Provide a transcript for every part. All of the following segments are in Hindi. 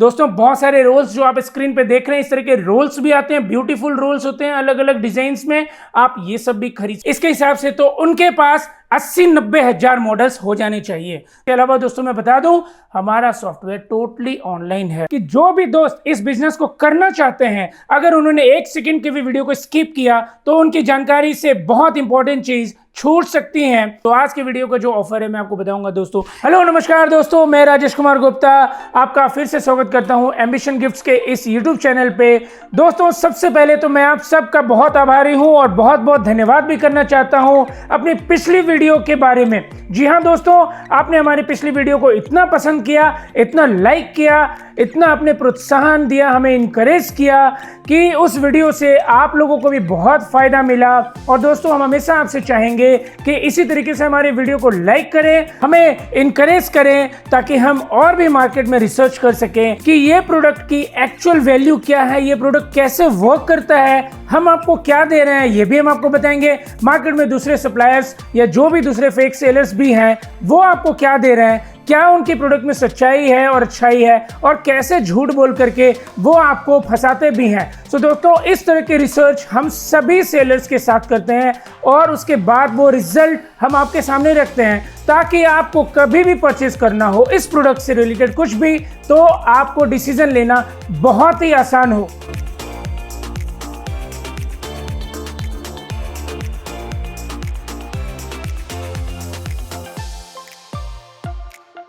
दोस्तों बहुत सारे रोल्स जो आप स्क्रीन पे देख रहे हैं, इस तरह के रोल्स भी आते हैं, ब्यूटीफुल रोल्स होते हैं अलग अलग डिजाइन्स में, आप ये सब भी खरीद। इसके हिसाब से तो उनके पास 80-90 हजार मॉडल्स हो जाने चाहिए। इसके अलावा दोस्तों मैं बता दूं, हमारा सॉफ्टवेयर टोटली ऑनलाइन है कि जो भी दोस्त इस बिजनेस को करना चाहते हैं, अगर उन्होंने 1 सेकंड के भी वीडियो को स्किप किया तो उनकी जानकारी से बहुत इंपॉर्टेंट चीज छूट सकती हैं। तो आज के वीडियो का जो ऑफर है मैं आपको बताऊंगा दोस्तों। हेलो नमस्कार दोस्तों, मैं राजेश कुमार गुप्ता आपका फिर से स्वागत करता हूं एम्बिशन गिफ्ट्स के इस यूट्यूब चैनल पे। दोस्तों सबसे पहले तो मैं आप सबका बहुत आभारी हूं और बहुत बहुत धन्यवाद भी करना चाहता हूं अपनी पिछली वीडियो के बारे में। जी हाँ दोस्तों, आपने हमारी पिछली वीडियो को इतना पसंद किया, इतना लाइक किया, इतना आपने प्रोत्साहन दिया, हमें इनकरेज किया कि उस वीडियो से आप लोगों को भी बहुत फायदा मिला। और दोस्तों हम हमेशा आपसे चाहेंगे कि इसी तरीके से हमारे वीडियो को लाइक करें, हमें इनकरेज करें, ताकि हम और भी मार्केट में रिसर्च कर सकें कि ये प्रोडक्ट की एक्चुअल वैल्यू क्या है, ये प्रोडक्ट कैसे वर्क करता है, हम आपको क्या दे रहे हैं ये भी हम आपको बताएंगे। मार्केट में दूसरे सप्लायर्स या जो भी दूसरे फेक सेलर्स भी हैं वो आपको क्या दे रहे हैं, क्या उनकी प्रोडक्ट में सच्चाई है और अच्छाई है, और कैसे झूठ बोल करके वो आपको फंसाते भी हैं। तो दोस्तों इस तरह के रिसर्च हम सभी सेलर्स के साथ करते हैं और उसके बाद वो रिजल्ट हम आपके सामने रखते हैं, ताकि आपको कभी भी परचेज करना हो इस प्रोडक्ट से रिलेटेड कुछ भी, तो आपको डिसीजन लेना बहुत ही आसान हो।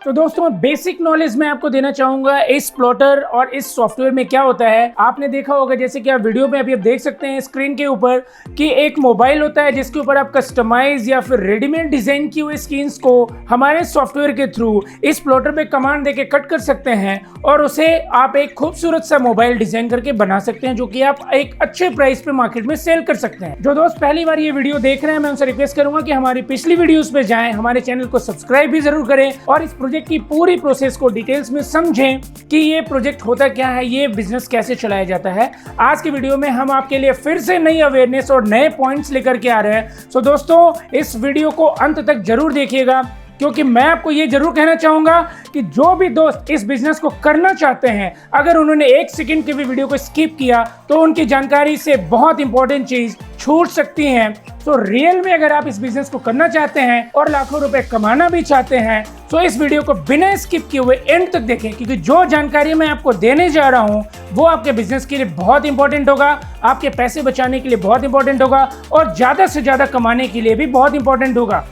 तो दोस्तों बेसिक नॉलेज मैं आपको देना चाहूंगा इस प्लॉटर और इस सॉफ्टवेयर में क्या होता है। आपने देखा होगा, जैसे कि आप वीडियो में अभी आप देख सकते हैं स्क्रीन के ऊपर, कि एक मोबाइल होता है जिसके ऊपर आप कस्टमाइज या फिर रेडीमेड डिजाइन की हुई स्क्रीन्स को हमारे सॉफ्टवेयर के थ्रू इस प्लॉटर पे कमांड देके कट कर सकते हैं और उसे आप एक खूबसूरत सा मोबाइल डिजाइन करके बना सकते हैं, जो कि आप एक अच्छे प्राइस पे मार्केट में सेल कर सकते हैं। जो दोस्त पहली बार ये वीडियो देख रहे हैं, मैं उनसे रिक्वेस्ट करूंगा कि हमारी पिछली वीडियोस पे जाएं, हमारे चैनल को सब्सक्राइब भी जरूर करें और इस प्रोजेक्ट की पूरी प्रोसेस को डिटेल्स में समझें कि ये प्रोजेक्ट होता क्या है, ये बिजनेस कैसे चलाया जाता है। आज की वीडियो में हम आपके लिए फिर से नई अवेयरनेस और नए पॉइंट्स लेकर के आ रहे हैं। तो दोस्तों इस वीडियो को अंत तक जरूर देखिएगा, क्योंकि मैं आपको ये जरूर कहना चाहूंगा कि जो भी दोस्त इस बिजनेस को करना चाहते हैं, अगर उन्होंने 1 सेकंड के भी वीडियो को स्किप किया तो उनकी जानकारी से बहुत इंपॉर्टेंट चीज छूट सकती हैं। तो रियल में अगर आप इस बिजनेस को करना चाहते हैं और लाखों रुपए कमाना भी चाहते हैं, तो इस वीडियो को बिना स्किप किए हुए एंड तक देखें, क्योंकि जो जानकारी मैं आपको देने जा रहा हूं वो आपके बिजनेस के लिए बहुत इंपॉर्टेंट होगा, आपके पैसे बचाने के लिए बहुत इंपॉर्टेंट होगा और ज्यादा से ज्यादा कमाने के लिए भी बहुत इंपॉर्टेंट होगा।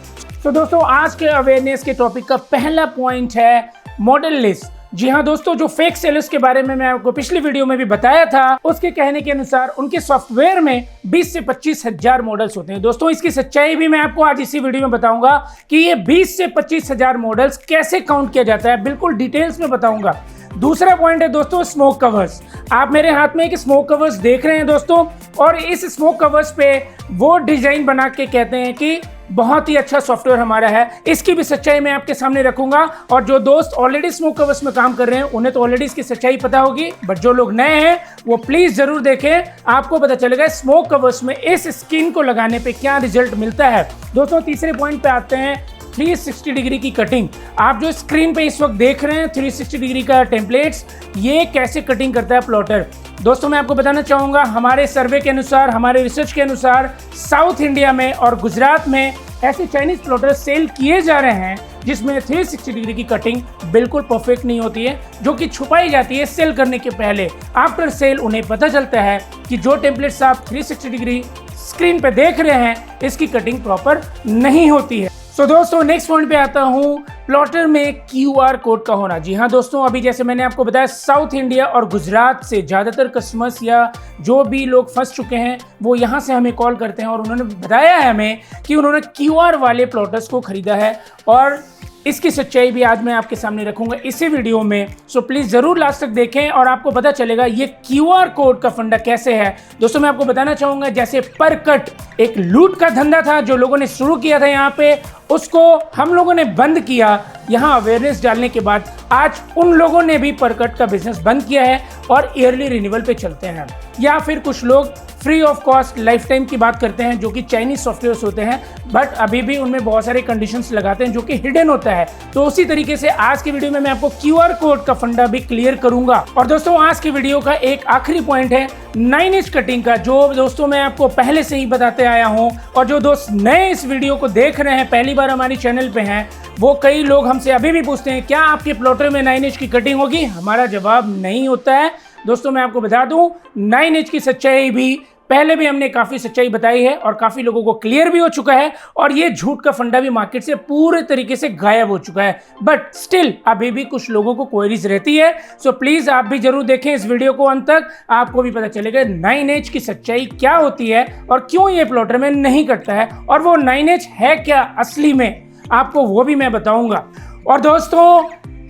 तो दोस्तों आज के अवेयरनेस के टॉपिक का पहला पॉइंट है मॉडल लिस्ट। जी हाँ दोस्तों, जो फेक सेलर्स के बारे में मैं आपको पिछली वीडियो में भी बताया था, उसके कहने के अनुसार उनके सॉफ्टवेयर में 20 से 25 हजार मॉडल्स होते हैं। दोस्तों इसकी सच्चाई भी मैं आपको आज इसी वीडियो में बताऊंगा कि ये 20 से 25 हजार मॉडल्स कैसे काउंट किया जाता है, बिल्कुल डिटेल्स में बताऊंगा। दूसरा पॉइंट है दोस्तों स्मोक कवर्स। आप मेरे हाथ में एक स्मोक कवर्स देख रहे हैं दोस्तों, और इस स्मोक कवर्स पे वो डिजाइन बना के कहते हैं कि बहुत ही अच्छा सॉफ्टवेयर हमारा है। इसकी भी सच्चाई मैं आपके सामने रखूंगा, और जो दोस्त ऑलरेडी स्मोक कवर्स में काम कर रहे हैं उन्हें तो ऑलरेडी इसकी सच्चाई पता होगी, बट जो लोग नए हैं वो प्लीज जरूर देखें, आपको पता चलेगा स्मोक कवर्स में इस स्किन को लगाने पे क्या रिजल्ट मिलता है। दोस्तों तीसरे पॉइंट पे आते हैं 360 डिग्री की कटिंग। आप जो स्क्रीन पे इस वक्त देख रहे हैं 360 डिग्री का टेम्पलेट्स, ये कैसे कटिंग करता है प्लॉटर। दोस्तों मैं आपको बताना चाहूंगा, हमारे सर्वे के अनुसार, हमारे रिसर्च के अनुसार साउथ इंडिया में और गुजरात में ऐसे चाइनीज प्लॉटर सेल किए जा रहे हैं जिसमें 360 डिग्री की कटिंग बिल्कुल परफेक्ट नहीं होती है, जो कि छुपाई जाती है सेल करने के पहले। आफ्टर सेल उन्हें पता चलता है कि जो टेम्पलेट्स आप 360 डिग्री स्क्रीन पे देख रहे हैं इसकी कटिंग प्रॉपर नहीं होती है। तो दोस्तों नेक्स्ट पॉइंट पे आता हूँ, प्लॉटर में QR कोड का होना। जी हाँ दोस्तों, अभी जैसे मैंने आपको बताया साउथ इंडिया और गुजरात से ज़्यादातर कस्टमर्स या जो भी लोग फंस चुके हैं वो यहाँ से हमें कॉल करते हैं और उन्होंने बताया है हमें कि उन्होंने QR वाले प्लॉटर्स को खरीदा है, और इसकी सच्चाई भी आज मैं आपके सामने रखूंगा इसी वीडियो में। सो प्लीज जरूर लास्ट तक देखें और आपको पता चलेगा ये QR कोड का फंडा कैसे है। दोस्तों मैं आपको बताना चाहूंगा, जैसे पर कट एक लूट का धंधा था जो लोगों ने शुरू किया था यहाँ पे, उसको हम लोगों ने बंद किया यहाँ अवेयरनेस डालने के बाद। आज उन लोगों ने भी पर कट का बिजनेस बंद किया है और ईयरली रिन्यूअल पे चलते हैं। या फिर कुछ लोग free of cost life time की बात करते हैं, जो कि चाइनीज सॉफ्टवेयर्स होते हैं, बट अभी भी उनमें बहुत सारे कंडीशंस लगाते हैं जो कि हिडन होता है। तो उसी तरीके से आज की वीडियो में मैं आपको QR कोड का फंडा भी क्लियर करूंगा। और दोस्तों आज की वीडियो का एक आखिरी पॉइंट है 9 इंच कटिंग का, जो दोस्तों मैं आपको पहले से ही बताते आया हूं। और जो दोस्त नए इस वीडियो को देख रहे हैं, पहली बार हमारी चैनल पे हैं, वो कई लोग हमसे अभी भी पूछते हैं क्या आपके प्लॉटर में 9 इंच की कटिंग होगी। हमारा जवाब नहीं होता है दोस्तों। मैं आपको बता दूं 9 इंच की सच्चाई भी पहले भी हमने काफी सच्चाई बताई है और काफी लोगों को क्लियर भी हो चुका है, और ये झूठ का फंडा भी मार्केट से पूरे तरीके से गायब हो चुका है। बट स्टिल अभी भी कुछ लोगों को क्वेरीज रहती है, सो प्लीज आप भी जरूर देखें इस वीडियो को अंत तक, आपको भी पता चलेगा 9 इंच की सच्चाई क्या होती है और क्यों ये प्लॉटर में नहीं कटता है, और वो 9 इंच है क्या असली में, आपको वो भी मैं बताऊंगा। और दोस्तों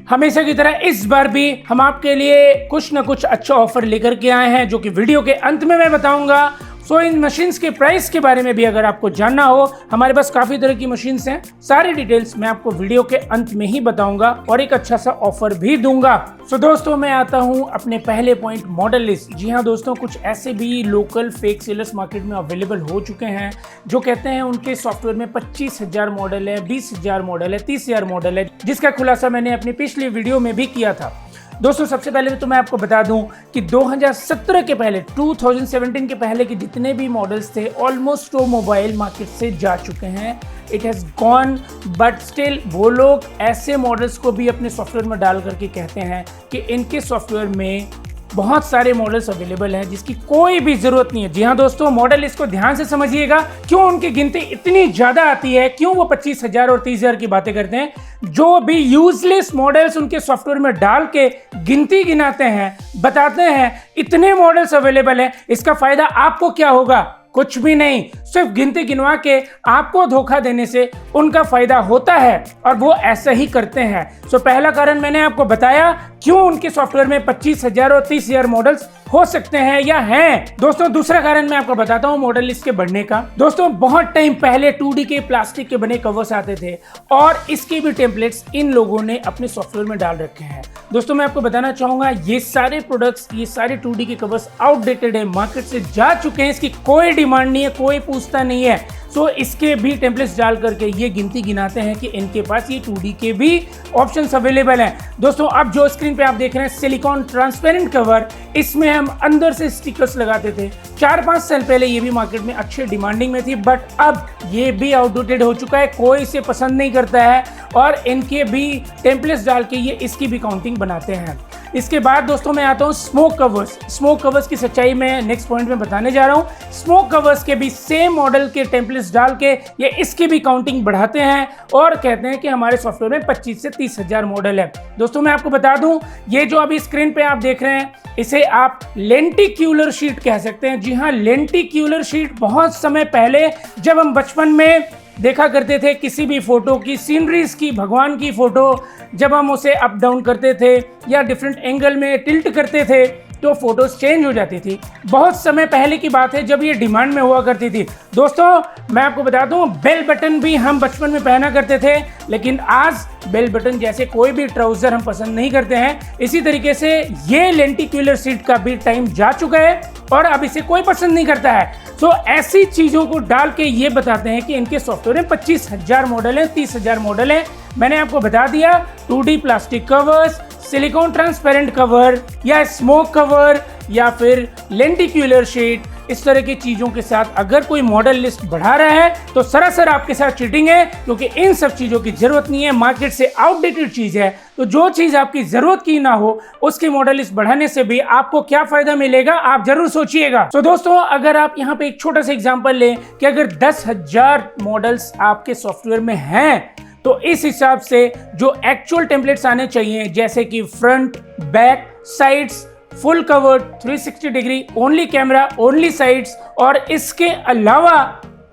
हमेशा की तरह इस बार भी हम आपके लिए कुछ ना कुछ अच्छा ऑफर लेकर के आए हैं, जो कि वीडियो के अंत में मैं बताऊंगा। सो इन मशीन्स के प्राइस के बारे में भी अगर आपको जानना हो, हमारे पास काफ़ी तरह की मशीन्स हैं, सारी डिटेल्स मैं आपको वीडियो के अंत में ही बताऊंगा और एक अच्छा सा ऑफर भी दूंगा। सो दोस्तों मैं आता हूं अपने पहले पॉइंट, मॉडल लिस्ट। जी हाँ दोस्तों, कुछ ऐसे भी लोकल फेक सेलर्स मार्केट में अवेलेबल हो चुके हैं जो कहते हैं उनके सॉफ्टवेयर में 25,000 मॉडल है, 20,000 मॉडल है, 30,000 मॉडल है, जिसका खुलासा मैंने अपनी पिछली वीडियो में भी किया था। दोस्तों सबसे पहले तो मैं आपको बता दूं कि 2017 के पहले, 2017 के पहले के जितने भी मॉडल्स थे, ऑलमोस्ट वो मोबाइल मार्केट से जा चुके हैं। It has gone, but still वो लोग ऐसे मॉडल्स को भी अपने सॉफ्टवेयर में डाल करके कहते हैं कि इनके सॉफ्टवेयर में बहुत सारे मॉडल्स अवेलेबल हैं जिसकी कोई भी जरूरत नहीं है। जी हाँ दोस्तों, मॉडल इसको ध्यान से समझिएगा, क्यों उनकी गिनती इतनी ज्यादा आती है, क्यों वो 25,000 और 30,000 की बातें करते हैं। जो भी यूजलेस मॉडल्स उनके सॉफ्टवेयर में डाल के गिनती गिनाते हैं, बताते हैं इतने मॉडल्स अवेलेबल हैं, इसका फायदा आपको क्या होगा? कुछ भी नहीं, सिर्फ गिनती गिनवा के आपको धोखा देने से उनका फायदा होता है, और वो ऐसा ही करते हैं। सो पहला कारण मैंने आपको बताया क्यों उनके सॉफ्टवेयर में 25,000 और 30,000 मॉडल्स हो सकते हैं या हैं। दोस्तों दूसरा कारण मैं आपको बताता हूं मॉडल लिस्ट के बढ़ने का। दोस्तों बहुत टाइम पहले 2D के प्लास्टिक के बने कवर्स आते थे, और इसके भी टेम्पलेट्स इन लोगों ने अपने सॉफ्टवेयर में डाल रखे हैं। दोस्तों मैं आपको बताना चाहूंगा ये सारे प्रोडक्ट्स, ये सारे 2D के कवर्स आउटडेटेड है, मार्केट से जा चुके हैं, इसकी कोई डिमांड नहीं है, कोई पूछता नहीं है। सो इसके भी टेम्पलेट्स डाल करके ये गिनती गिनाते हैं कि इनके पास ये 2D के भी ऑप्शंस अवेलेबल हैं। दोस्तों अब जो स्क्रीन पे आप देख रहे हैं सिलिकॉन ट्रांसपेरेंट कवर, इसमें हम अंदर से स्टिकर्स लगाते थे। 4-5 साल पहले ये भी मार्केट में अच्छे डिमांडिंग में थी, बट अब ये भी आउटडेटेड हो चुका है, कोई इसे पसंद नहीं करता है, और इनके भी टेम्पलेट्स डाल के ये इसकी भी काउंटिंग बनाते हैं। इसके बाद दोस्तों मैं आता हूँ स्मोक कवर्स। स्मोक कवर्स की सच्चाई मैं नेक्स्ट पॉइंट में बताने जा रहा हूँ। स्मोक कवर्स के भी सेम मॉडल के टेम्पलेट्स डाल के ये इसकी भी काउंटिंग बढ़ाते हैं और कहते हैं कि हमारे सॉफ्टवेयर में 25 से 30,000 मॉडल है। दोस्तों मैं आपको बता दूं, ये जो अभी स्क्रीन पे आप देख रहे हैं, इसे आप लेंटिक्यूलर शीट कह सकते हैं। जी हाँ, लेंटिक्यूलर शीट बहुत समय पहले जब हम बचपन में देखा करते थे किसी भी फोटो की, सीनरीज की, भगवान की फोटो, जब हम उसे अप डाउन करते थे या डिफरेंट एंगल में टिल्ट करते थे तो फोटोज चेंज हो जाती थी। बहुत समय पहले की बात है जब ये डिमांड में हुआ करती थी। दोस्तों मैं आपको बता दूं, बेल बटन भी हम बचपन में पहना करते थे, लेकिन आज बेल बटन जैसे कोई भी ट्राउजर हम पसंद नहीं करते हैं। इसी तरीके से ये लेंटिक्यूलर सीट का भी टाइम जा चुका है और अब इसे कोई पसंद नहीं करता है। तो ऐसी चीज़ों को डाल के ये बताते हैं कि इनके सॉफ्टवेयर में 25,000 मॉडल हैं, 30,000 मॉडल हैं। मैंने आपको बता दिया 2D plastic covers, silicon transparent cover या स्मोक कवर या फिर लेंटिक्यूलर शीट, इस तरह की चीज़ों के साथ अगर कोई मॉडल लिस्ट बढ़ा रहा है तो सरासर आपके साथ चीटिंग है, क्योंकि इन सब चीज़ों की ज़रूरत नहीं है, मार्केट से आउटडेटेड चीज़ है। तो जो चीज़ आपकी ज़रूरत की ना हो उसकी मॉडल लिस्ट बढ़ाने से भी आपको क्या फ़ायदा मिलेगा, आप जरूर सोचिएगा। तो दोस्तों अगर आप यहाँ पे एक छोटा सा एग्जाम्पल लें कि अगर 10,000 मॉडल्स आपके सॉफ्टवेयर में हैं तो इस हिसाब से जो एक्चुअल टेम्पलेट्स आने चाहिए, जैसे कि front, back, sides, full covered, 360 degree, only camera, only sides, और इसके अलावा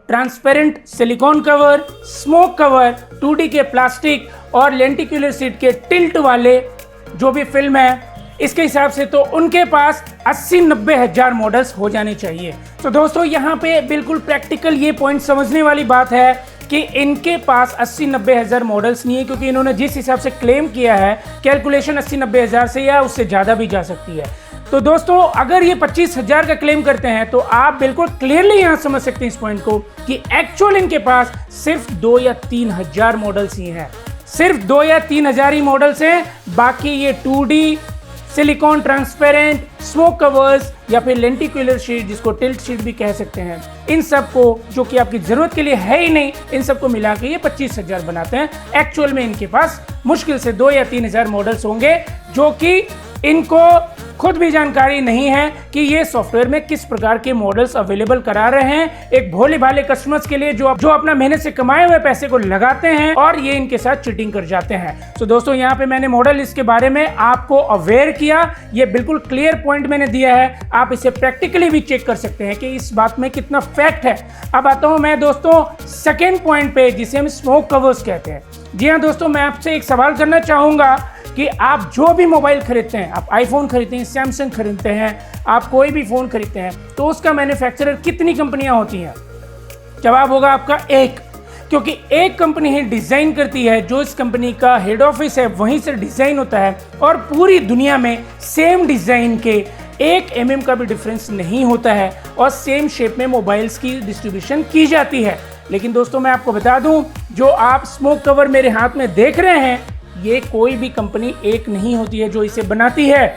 transparent silicon cover, smoke cover, 2D के प्लास्टिक और लेंटिक्यूलर सीट के टिल्ट वाले जो भी फिल्म है, इसके हिसाब से तो उनके पास 80-90 हज़ार मॉडल्स हो जाने चाहिए। तो दोस्तों यहाँ पे बिल्कुल प्रैक्टिकल ये पॉइंट समझने वाली बात है कि इनके पास 80-90 हज़ार मॉडल्स नहीं है, क्योंकि इन्होंने जिस हिसाब से क्लेम किया है कैलकुलेशन 80-90 हज़ार से या उससे ज़्यादा भी जा सकती है। तो दोस्तों अगर ये 25,000 का क्लेम करते हैं तो आप बिल्कुल क्लियरली यहाँ समझ सकते हैं इस पॉइंट को कि एक्चुअल इनके पास सिर्फ 2 या 3 हज़ार मॉडल्स ही हैं, सिर्फ 2 या 3 हज़ार ही मॉडल्स हैं। बाकी ये 2D, silicon transparent, smoke covers या फिर लेंटिकुलर शीट, जिसको टिल्ट शीट भी कह सकते हैं, इन सब को जो कि आपकी जरूरत के लिए है ही नहीं, इन सबको मिला के ये 25,000 बनाते हैं। एक्चुअल में इनके पास मुश्किल से 2 या 3 हज़ार मॉडल्स होंगे, जो कि इनको खुद भी जानकारी नहीं है कि ये सॉफ्टवेयर में किस प्रकार के मॉडल्स अवेलेबल करा रहे हैं एक भोले भाले कस्टमर्स के लिए जो अपना मेहनत से कमाए हुए पैसे को लगाते हैं और ये इनके साथ चीटिंग कर जाते हैं। तो दोस्तों यहाँ पे मैंने मॉडल लिस्ट के बारे में आपको अवेयर किया, ये बिल्कुल क्लियर पॉइंट मैंने दिया है, आप इसे प्रैक्टिकली भी चेक कर सकते हैं कि इस बात में कितना फैक्ट है। अब आता हूँ मैं दोस्तों सेकेंड पॉइंट पे, जिसे हम स्मोक कवर्स कहते हैं। जी हाँ दोस्तों, मैं आपसे एक सवाल करना चाहूंगा कि आप जो भी मोबाइल खरीदते हैं, आप आईफोन खरीदते हैं, सैमसंग खरीदते हैं, आप कोई भी फ़ोन खरीदते हैं, तो उसका मैन्युफैक्चरर कितनी कंपनियां होती हैं? जवाब होगा आपका एक, क्योंकि एक कंपनी ही डिज़ाइन करती है, जो इस कंपनी का हेड ऑफिस है वहीं से डिज़ाइन होता है और पूरी दुनिया में सेम डिज़ाइन के 1 mm का भी डिफरेंस नहीं होता है और सेम शेप में मोबाइल्स की डिस्ट्रीब्यूशन की जाती है। लेकिन दोस्तों मैं आपको बता दूं, जो आप स्मोक कवर मेरे हाथ में देख रहे हैं, ये कोई भी कंपनी एक नहीं होती है जो इसे बनाती है।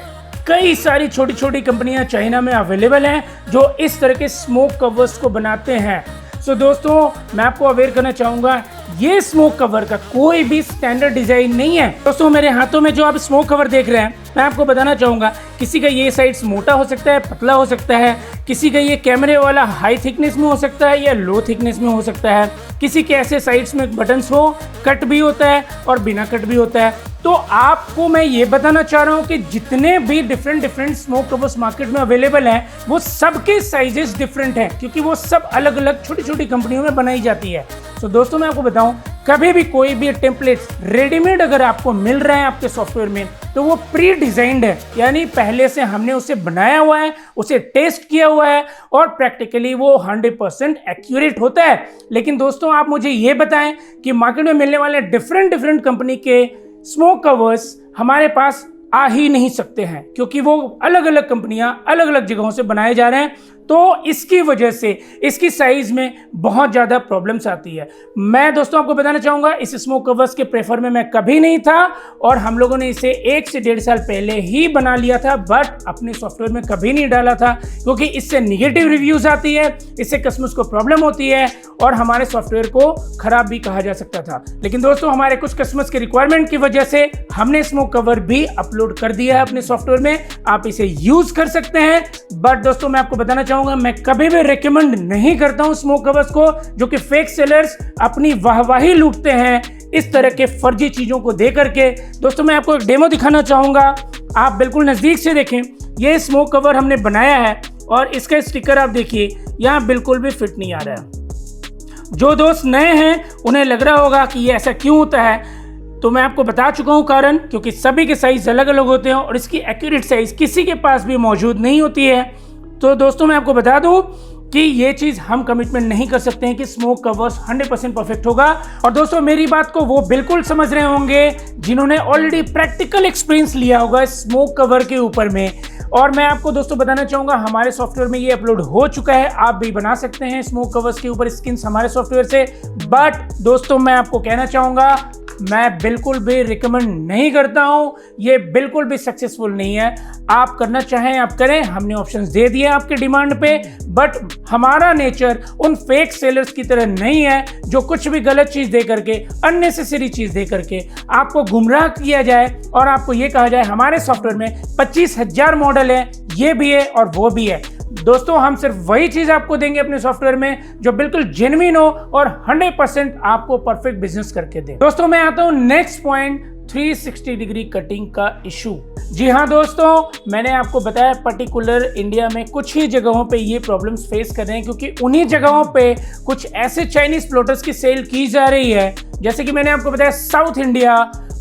कई सारी छोटी छोटी कंपनियां चाइना में अवेलेबल हैं जो इस तरह के स्मोक कवर्स को बनाते हैं। सो दोस्तों मैं आपको अवेयर करना चाहूँगा, ये स्मोक कवर का कोई भी स्टैंडर्ड डिजाइन नहीं है। दोस्तों मेरे हाथों में जो आप स्मोक कवर देख रहे हैं, मैं आपको बताना चाहूँगा, किसी का ये साइड्स मोटा हो सकता है, पतला हो सकता है, किसी का ये कैमरे वाला हाई थिकनेस में हो सकता है या लो थिकनेस में हो सकता है, किसी के ऐसे साइड्स में बटन्स हो, कट भी होता है और बिना कट भी होता है। तो आपको मैं ये बताना चाह रहा हूँ कि जितने भी डिफरेंट स्मोक कवर्स मार्केट में अवेलेबल हैं, वो सबके साइजेस डिफरेंट हैं, क्योंकि वो सब अलग अलग छोटी छोटी कंपनियों में बनाई जाती है। तो दोस्तों मैं आपको बताऊं, कभी भी कोई भी टेम्पलेट्स रेडीमेड अगर आपको मिल रहे हैं आपके सॉफ्टवेयर में, तो वो प्री डिजाइंड है, यानी पहले से हमने उसे बनाया हुआ है, उसे टेस्ट किया हुआ है और प्रैक्टिकली वो 100% एक्यूरेट होता है। लेकिन दोस्तों आप मुझे ये बताएं कि मार्केट में मिलने वाले डिफरेंट कंपनी के स्मोक कवर्स हमारे पास आ ही नहीं सकते हैं, क्योंकि वो अलग अलग कंपनियां अलग अलग जगहों से बनाए जा रहे हैं। तो इसकी वजह से इसकी साइज में बहुत ज़्यादा प्रॉब्लम्स आती है। मैं दोस्तों आपको बताना चाहूँगा, इस स्मोक कवर्स के प्रेफर में मैं कभी नहीं था और हम लोगों ने इसे 1 से 1.5 साल पहले ही बना लिया था, बट अपने सॉफ्टवेयर में कभी नहीं डाला था, क्योंकि इससे निगेटिव रिव्यूज़ आती है, इससे कस्टमर्स को प्रॉब्लम होती है और हमारे सॉफ्टवेयर को ख़राब भी कहा जा सकता था। लेकिन दोस्तों हमारे कुछ कस्टमर्स के रिक्वायरमेंट की वजह से हमने स्मोक कवर भी अपलोड कर दिया है अपने सॉफ्टवेयर में, आप इसे यूज़ कर सकते हैं। बट दोस्तों मैं आपको बताना चाहूँगा, मैं कभी भी रेकमेंड नहीं करता हूं स्मोक कवर्स को, जो कि फेक सेलर्स अपनी वाहवाही लूटते हैं इस तरह के फर्जी चीजों को दे करके। दोस्तों मैं आपको एक डेमो दिखाना चाहूंगा, आप बिल्कुल नजदीक से देखें। ये स्मोक कवर हमने बनाया है और इसका स्टिकर आप देखिए, यहाँ बिल्कुल भी फिट नहीं आ रहा है। जो दोस्त नए हैं उन्हें लग रहा होगा कि ये ऐसा क्यों होता है, तो मैं आपको बता चुका हूं कारण, क्योंकि सभी के साइज अलग अलग होते हैं और इसकी एक्यूरेट साइज किसी के पास भी मौजूद नहीं होती है। तो दोस्तों मैं आपको बता दूं कि ये चीज़ हम कमिटमेंट नहीं कर सकते हैं कि स्मोक कवर्स 100% परफेक्ट होगा। और दोस्तों मेरी बात को वो बिल्कुल समझ रहे होंगे जिन्होंने ऑलरेडी प्रैक्टिकल एक्सपीरियंस लिया होगा स्मोक कवर के ऊपर में। और मैं आपको दोस्तों बताना चाहूँगा, हमारे सॉफ्टवेयर में ये अपलोड हो चुका है, आप भी बना सकते हैं स्मोक कवर्स के ऊपर स्किन्स हमारे सॉफ्टवेयर से। बट दोस्तों मैं आपको कहना चाहूँगा, मैं बिल्कुल भी रिकमेंड नहीं करता हूँ, ये बिल्कुल भी सक्सेसफुल नहीं है। आप करना चाहें आप करें, हमने ऑप्शंस दे दिए आपके डिमांड पे, बट हमारा नेचर उन फेक सेलर्स की तरह नहीं है जो कुछ भी गलत चीज़ दे करके, अननेसेसरी चीज़ दे करके आपको गुमराह किया जाए और आपको ये कहा जाए हमारे सॉफ्टवेयर में 25,000 मॉडल है, ये भी है और वो भी है। दोस्तों हम सिर्फ वही चीज आपको देंगे अपने सॉफ्टवेयर में जो बिल्कुल जेन्युइन हो और 100% आपको परफेक्ट बिजनेस करके दे। दोस्तों मैं आता हूं नेक्स्ट पॉइंट, 360 डिग्री कटिंग का इशू। जी हाँ दोस्तों, मैंने आपको बताया पर्टिकुलर इंडिया में कुछ ही जगहों पे ये प्रॉब्लम्स फेस कर रहे हैं, क्योंकि उन्हीं जगहों पे कुछ ऐसे चाइनीज प्लॉटर्स की सेल की जा रही है, जैसे कि मैंने आपको बताया साउथ इंडिया,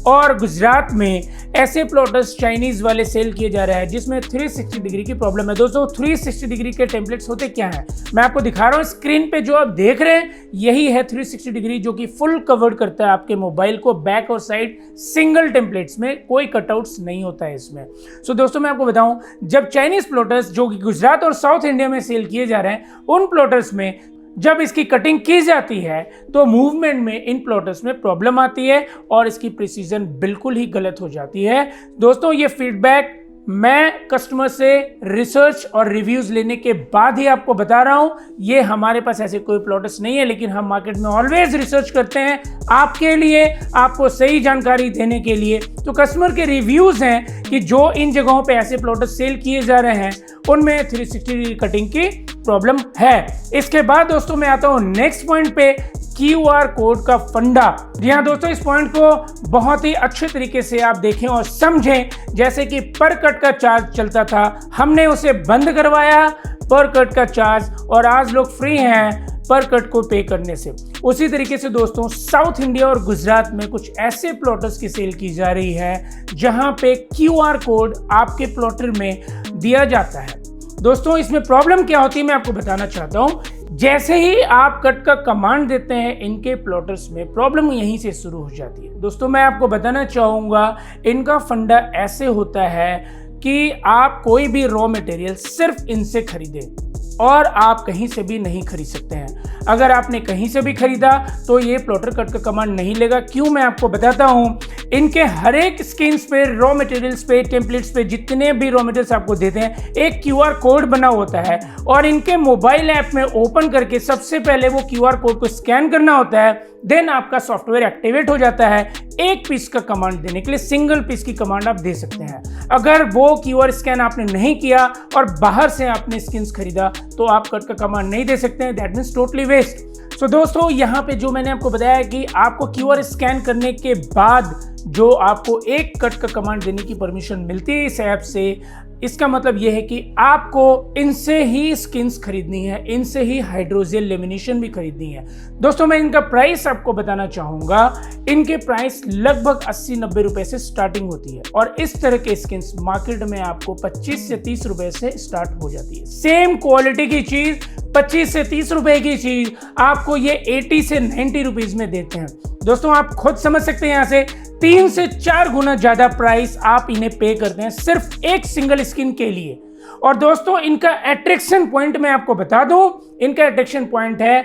और गुजरात में ऐसे प्लॉटर्स चाइनीज वाले सेल किए जा रहे हैं जिसमें 360 डिग्री की प्रॉब्लम है। दोस्तों 360 डिग्री के टेम्पलेट्स होते क्या हैं, मैं आपको दिखा रहा हूँ स्क्रीन पे। जो आप देख रहे हैं यही है 360 डिग्री, जो कि फुल कवर्ड करता है आपके मोबाइल को बैक और साइड सिंगल टेम्पलेट्स में, कोई कटआउट्स नहीं होता है इसमें। सो दोस्तों मैं आपको बताऊं, जब चाइनीज प्लॉटर्स जो कि गुजरात और साउथ इंडिया में सेल किए जा रहे हैं, उन प्लॉटर्स में जब इसकी कटिंग की जाती है तो मूवमेंट में इन प्लॉटर्स में प्रॉब्लम आती है और इसकी प्रिसीजन बिल्कुल ही गलत हो जाती है। दोस्तों ये फीडबैक मैं कस्टमर से रिसर्च और रिव्यूज लेने के बाद ही आपको बता रहा हूं। ये हमारे पास ऐसे कोई प्लॉटर्स नहीं है, लेकिन हम मार्केट में ऑलवेज रिसर्च करते हैं आपके लिए, आपको सही जानकारी देने के लिए। तो कस्टमर के रिव्यूज हैं कि जो इन जगहों पे ऐसे प्लॉटर्स सेल किए जा रहे हैं उनमें 360 डिग्री कटिंग की प्रॉब्लम है। इसके बाद दोस्तों मैं आता हूं नेक्स्ट पॉइंट पे, QR कोड का फंडा। जी हाँ दोस्तों, इस पॉइंट को बहुत ही अच्छे तरीके से आप देखें और समझें। जैसे कि पर कट का चार्ज चलता था, हमने उसे बंद करवाया पर कट का चार्ज, और आज लोग फ्री हैं पर कट को पे करने से। उसी तरीके से दोस्तों साउथ इंडिया और गुजरात में कुछ ऐसे प्लॉटर्स की सेल की जा रही है जहां पे QR कोड आपके प्लॉटर में दिया जाता है। दोस्तों इसमें प्रॉब्लम क्या होती है मैं आपको बताना चाहता हूं। जैसे ही आप कट का कमांड देते हैं इनके प्लॉटर्स में प्रॉब्लम यहीं से शुरू हो जाती है। दोस्तों मैं आपको बताना चाहूँगा, इनका फंडा ऐसे होता है कि आप कोई भी रॉ मटेरियल सिर्फ इनसे खरीदें और आप कहीं से भी नहीं खरीद सकते हैं। अगर आपने कहीं से भी खरीदा तो ये प्लॉटर कट का कमांड नहीं लेगा। क्यों, मैं आपको बताता हूँ। इनके हर एक स्किन्स पे, रॉ मटेरियल्स पे, टेम्पलेट्स पे, जितने भी रॉ मटेरियल्स आपको देते हैं, एक QR कोड बना होता है और इनके मोबाइल ऐप में ओपन करके सबसे पहले वो QR कोड को स्कैन करना होता है। देन आपका सॉफ्टवेयर एक्टिवेट हो जाता है एक पीस का कमांड देने के लिए। सिंगल पीस की कमांड आप दे सकते हैं। अगर वो QR स्कैन आपने नहीं किया और बाहर से आपने स्किन्स खरीदा तो आप कट का कमांड नहीं दे सकते हैं। That means totally waste. So दोस्तों यहाँ पे जो मैंने आपको बताया कि आपको QR स्कैन करने के बाद जो आपको एक कट का कमांड देने की परमिशन मिलती है इस ऐप से, इसका मतलब यह है कि आपको इनसे ही स्किन्स खरीदनी है, इनसे ही हाइड्रोजेल लेमिनेशन भी खरीदनी है। दोस्तों मैं इनका प्राइस आपको बताना चाहूंगा। इनके प्राइस लगभग 80-90 रुपए से स्टार्टिंग होती है और इस तरह के स्किन्स मार्केट में आपको 25 से 30 रुपए से स्टार्ट हो जाती है। सेम क्वालिटी की चीज 25 से 30 रुपए की चीज आपको ये 80 से 90 रुपीज में देते हैं। दोस्तों आप खुद समझ सकते हैं, यहाँ से 3 से 4 गुना ज्यादा प्राइस आप इन्हें पे करते हैं सिर्फ एक सिंगल स्किन के लिए। और दोस्तों इनका अट्रैक्शन पॉइंट मैं आपको बता दूं, इनका अट्रैक्शन पॉइंट है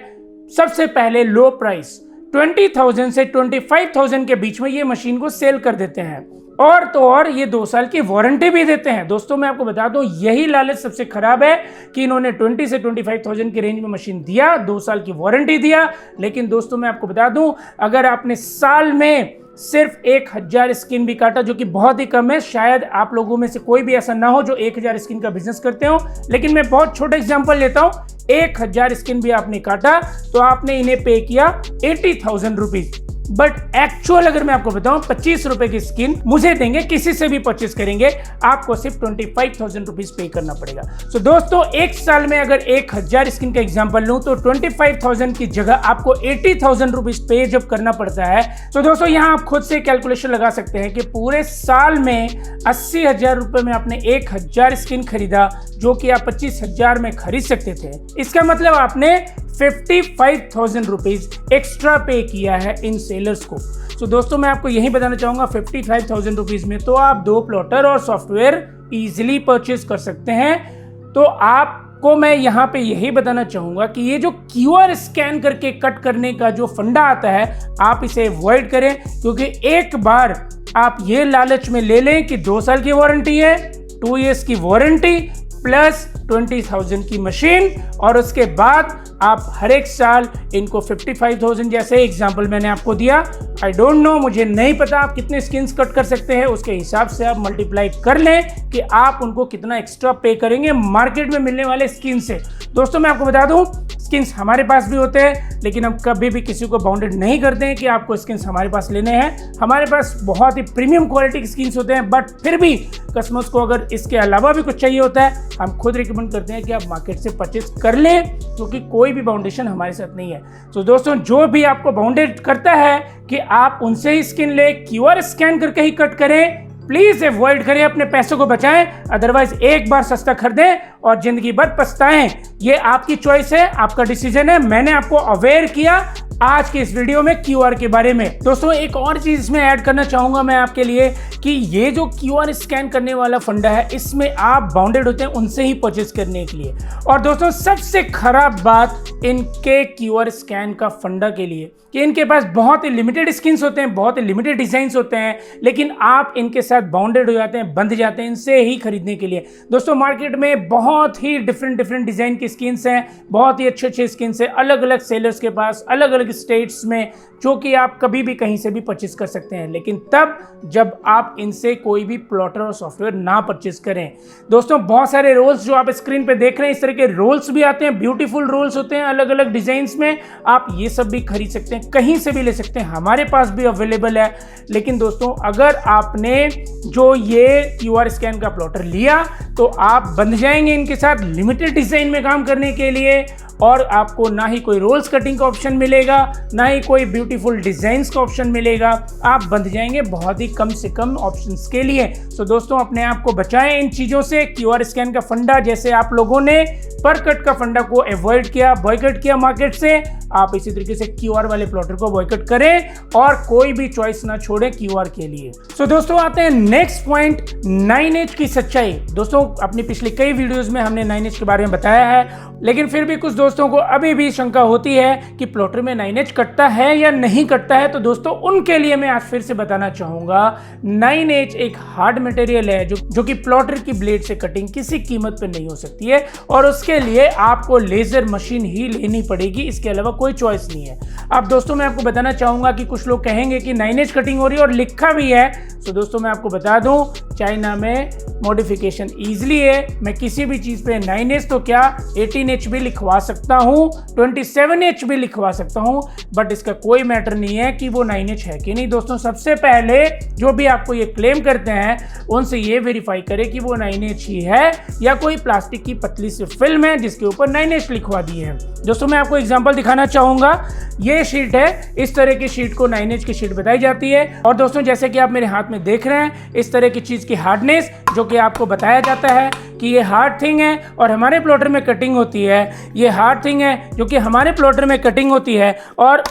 सबसे पहले लो प्राइस। 20,000 से 25,000 के बीच में ये मशीन को सेल कर देते हैं और तो और ये 2 साल की वारंटी भी देते हैं। दोस्तों मैं आपको बता दूं, यही लालच सबसे खराब है कि इन्होंने 20 से 25,000 की रेंज में मशीन दिया, 2 साल की वारंटी दिया। लेकिन दोस्तों मैं आपको बता दूं, अगर आपने साल में सिर्फ 1000 स्किन भी काटा, जो कि बहुत ही कम है, शायद आप लोगों में से कोई भी ऐसा ना हो जो 1000 स्किन का बिजनेस करते हो, लेकिन मैं बहुत छोटा एग्जांपल लेता हूं। 1000 स्किन भी आपने काटा तो आपने इन्हें पे किया 80,000 रुपीज। बट एक्चुअल अगर मैं आपको बताऊं, 25 रुपए की स्किन मुझे देंगे, किसी से भी परचेस करेंगे, आपको सिर्फ 25,000 रुपीज पे करना पड़ेगा। सो दोस्तों एक साल में अगर 1000 स्किन का एग्जांपल लूं तो 25,000 की जगह आपको 80,000 रुपीज पे जब करना पड़ता है। तो दोस्तों यहां आप खुद से कैलकुलेशन लगा सकते हैं कि पूरे साल में 80,000 रुपए में आपने 1000 स्किन खरीदा, जो कि आप 25,000 में खरीद सकते थे। इसका मतलब आपने 55,000 रुपीज एक्स्ट्रा पे किया है इन सेलर्स को। तो दोस्तों मैं आपको यही बताना चाहूंगा, 55,000 रुपीज में तो आप 2 प्लॉटर और सॉफ्टवेयर इजीली परचेज कर सकते हैं। तो आपको मैं यहाँ पे यही बताना चाहूंगा कि ये जो QR स्कैन करके कट करने का जो फंडा आता है, आप इसे अवॉइड करें, क्योंकि एक बार आप ये लालच में ले लें कि 2 साल की वारंटी है, 2 ईयर्स की वारंटी प्लस 20,000 की मशीन, और उसके बाद आप हर एक साल इनको 55,000 जैसे एग्जाम्पल मैंने आपको दिया। आई डोंट नो, मुझे नहीं पता आप कितने स्किन्स कट कर सकते हैं, उसके हिसाब से आप मल्टीप्लाई कर लें कि आप उनको कितना एक्स्ट्रा पे करेंगे मार्केट में मिलने वाले स्किन से। दोस्तों मैं आपको बता दूं, स्किन्स हमारे पास भी होते हैं, लेकिन हम कभी भी किसी को बाउंडेड नहीं करते हैं कि आपको स्किन्स हमारे पास लेने हैं। हमारे पास बहुत ही प्रीमियम क्वालिटी के स्किन्स होते हैं, बट फिर भी कस्टमर्स को अगर इसके अलावा भी कुछ चाहिए होता है, हम खुद रिकमेंड करते हैं कि आप मार्केट से परचेज कर लें, क्योंकि कोई भी बाउंडेशन हमारे साथ नहीं है। तो दोस्तों, जो भी आपको बाउंडेड करता है कि आप उनसे ही स्किन ले, QR स्कैन करके ही कट करें, प्लीज अवॉइड करें, अपने पैसों को बचाएं। अदरवाइज एक बार सस्ता खरीदें और जिंदगी भर पछताएं। ये आपकी चॉइस है, आपका डिसीजन है। मैंने आपको अवेयर किया आज के इस वीडियो में QR के बारे में। दोस्तों, एक और चीज इसमें ऐड करना चाहूंगा मैं आपके लिए कि ये जो QR स्कैन करने वाला फंडा है, इसमें आप बाउंडेड होते हैं उनसे ही परचेज करने के लिए। और दोस्तों, सबसे खराब बात इनके QR स्कैन का फंडा के लिए कि इनके पास बहुत ही लिमिटेड स्किन्स होते हैं, बहुत ही लिमिटेड डिजाइन्स होते हैं, लेकिन आप इनके साथ बाउंडेड हो जाते हैं, बंध जाते हैं इनसे ही खरीदने के लिए। दोस्तों, मार्केट में बहुत ही डिफरेंट डिजाइन की स्किन्स हैं, बहुत ही अच्छे स्किन्स हैं, अलग अलग सेलर्स के पास, अलग अलग स्टेट्स में, जो कि आप कभी भी कहीं से भी परचेज कर सकते हैं, लेकिन तब जब आप इनसे कोई भी प्लॉटर और सॉफ्टवेयर ना परचेज करें। दोस्तों, बहुत सारे रोल्स जो आप स्क्रीन पे देख रहे हैं, इस तरह के रोल्स भी आते हैं, ब्यूटीफुल रोल्स होते हैं अलग अलग डिजाइन्स में। आप ये सब भी खरीद सकते हैं, कहीं से भी ले सकते हैं, हमारे पास भी अवेलेबल है। लेकिन दोस्तों, अगर आपने जो ये QR स्कैन का प्लॉटर लिया तो आप बंध जाएंगे इनके साथ लिमिटेड डिजाइन में काम करने के लिए, और आपको ना ही कोई रोल्स कटिंग का ऑप्शन मिलेगा, ना ही कोई ब्यूटीफुल डिजाइन्स का ऑप्शन मिलेगा। आप बंध जाएंगे बहुत ही कम से कम ऑप्शंस के लिए। तो दोस्तों, अपने आप को बचाएं इन चीज़ों से। QR स्कैन का फंडा, जैसे आप लोगों ने पर कट का फंडा को अवॉइड किया, बॉयकट किया मार्केट से, आप इसी तरीके से QR वाले प्लॉटर को बॉयकट करें और कोई भी चॉइस ना छोड़ें QR के लिए। तो दोस्तों, आते हैं नेक्स्ट पॉइंट, 9H की सच्चाई। दोस्तों, अपनी पिछली कई वीडियोस में हमने 9H के बारे में बताया है, लेकिन फिर भी कुछ दोस्तों को अभी भी शंका होती है कि प्लॉटर में 9H कटता है या नहीं कटता है। तो दोस्तों, उनके लिए मैं आज फिर से बताना चाहूंगा, 9H एक हार्ड मटेरियल है जो कि प्लॉटर की ब्लेड से कटिंग किसी कीमत पे नहीं हो सकती है, और उसके लिए आपको लेजर मशीन ही लेनी पड़ेगी, इसके अलावा कोई चॉइस नहीं है। अब दोस्तों, मैं आपको बताना चाहूंगा कि कुछ लोग कहेंगे कि 9H कटिंग हो रही है और लिखा भी है। तो दोस्तों, मैं आपको बता दूं, चाइना में मॉडिफिकेशन इजीली है। मैं किसी भी चीज पे 9H तो क्या 18H भी लिखवा सकता हूं, 27H भी लिखवा सकता हूं, बट इसका कोई मैटर नहीं है कि वो 9H है कि नहीं। दोस्तों, सबसे पहले जो भी आपको ये क्लेम करते हैं, उनसे ये वेरीफाई करें कि वो 9H ही है या कोई प्लास्टिक की पतली सी फिल्म है जिसके ऊपर 9H लिखवा दी है। दोस्तों, मैं आपको एग्जांपल दिखाना चाहूंगा। ये शीट है, इस तरह की शीट को 9H की शीट बताई जाती है। और दोस्तों, जैसे कि आप मेरे हाथ में देख रहे हैं, इस तरह की चीज की हार्डनेस जो कि आपको बताया जाता है कि ये हार्ड थिंग है और हमारे प्लॉटर में कटिंग होती है, ये हार्ड थिंग है जो कि हमारे प्लॉटर में कटिंग होती है, और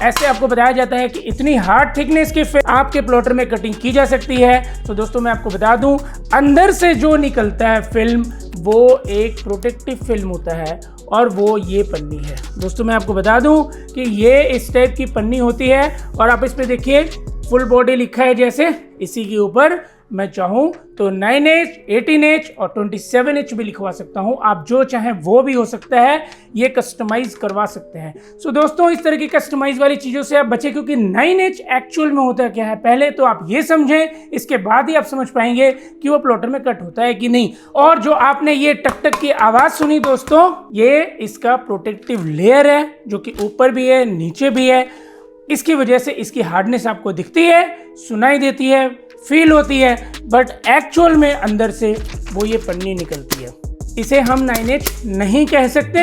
ऐसे आपको बताया जाता है कि इतनी हार्ड थिकनेस की आपके प्लॉटर में कटिंग की जा सकती है। तो दोस्तों, मैं आपको बता दूं, अंदर से जो निकलता है फिल्म, वो एक प्रोटेक्टिव फिल्म होता है, और वो ये पन्नी है। दोस्तों, मैं आपको बता दूं कि ये इस टाइप की पन्नी होती है, और आप इस पे देखिए फुल बॉडी लिखा है, जैसे इसी के ऊपर मैं चाहूं तो 9H, 18H और 27H भी लिखवा सकता हूं। आप जो चाहें वो भी हो सकता है, ये कस्टमाइज करवा सकते हैं। सो दोस्तों, इस तरह की कस्टमाइज वाली चीज़ों से आप बचें, क्योंकि 9H एक्चुअल में होता क्या है, पहले तो आप ये समझें, इसके बाद ही आप समझ पाएंगे कि वो प्लॉटर में कट होता है कि नहीं। और जो आपने ये टक टक की आवाज़ सुनी दोस्तों, ये इसका प्रोटेक्टिव लेयर है, जो कि ऊपर भी है नीचे भी है। इसकी वजह से इसकी हार्डनेस आपको दिखती है, सुनाई देती है, फील होती है, बट एक्चुअल में अंदर से वो ये पन्नी निकलती है। इसे हम 9H नहीं कह सकते,